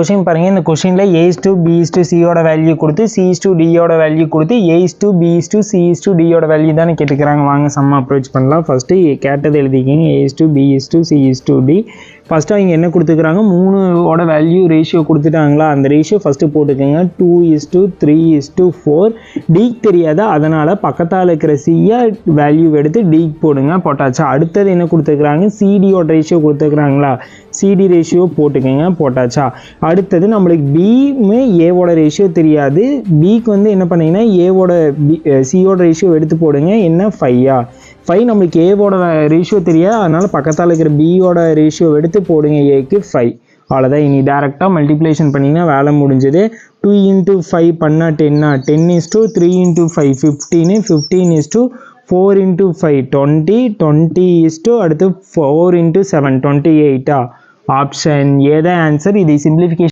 question பாருங்க இந்த क्वेश्चनல a/b/c ஓட வேல்யூ கொடுத்து c/d ஓட வேல்யூ கொடுத்து a/b/c/d ஓட வேல்யூ தான கேட்டுக்கறாங்க வாங்க சம் அப்ரோச் பண்ணலாம் ஃபர்ஸ்ட் கேட்டது எழுதிக்கங்க a/b/c/d ஃபர்ஸ்ட் அவங்க என்ன கொடுத்துக்கறாங்க 3 ஓட வேல்யூ ரேஷியோ கொடுத்துட்டாங்களா அந்த ரேஷியோ ஃபர்ஸ்ட் போட்டுக்கங்க 2:3:4 d தெரியாதா அதனால பக்கத்தால இருக்கிற c வேல்யூ எடுத்து d போடுங்க போட்டாச்சு அடுத்து என்ன கொடுத்துக்கறாங்க cd ஓட ரேஷியோ கொடுத்துக்கறாங்களா cd ரேஷியோ போட்டுக்கங்க போட்டாச்சா அடுத்து நமக்கு b மே a ஓட ரேஷியோ தெரியாது b க்கு வந்து என்ன பண்ணீங்கன்னா a ஓட c ஓட ரேஷியோ எடுத்து போடுங்க என்ன 5 5 நமக்கு a ஓட ரேஷியோ தெரியாது அதனால பக்கத்தால இருக்கிற b ஓட ரேஷியோ எடுத்து போடுங்க a க்கு 5 அவ்வளவுதான் இனி டைரக்டா மல்டிப்ளிகேஷன் பண்ணீங்கன்னா வேலை முடிஞ்சது 2 into 5 பண்ணா 10 is to 3 into 5 15 15 is to 4 into 5 20 20 is to அடுத்து 4 into 7 28 ஆப்ஷன் A தான் ஆன்சர் இது சிம்பிளிஃபிகேஷன்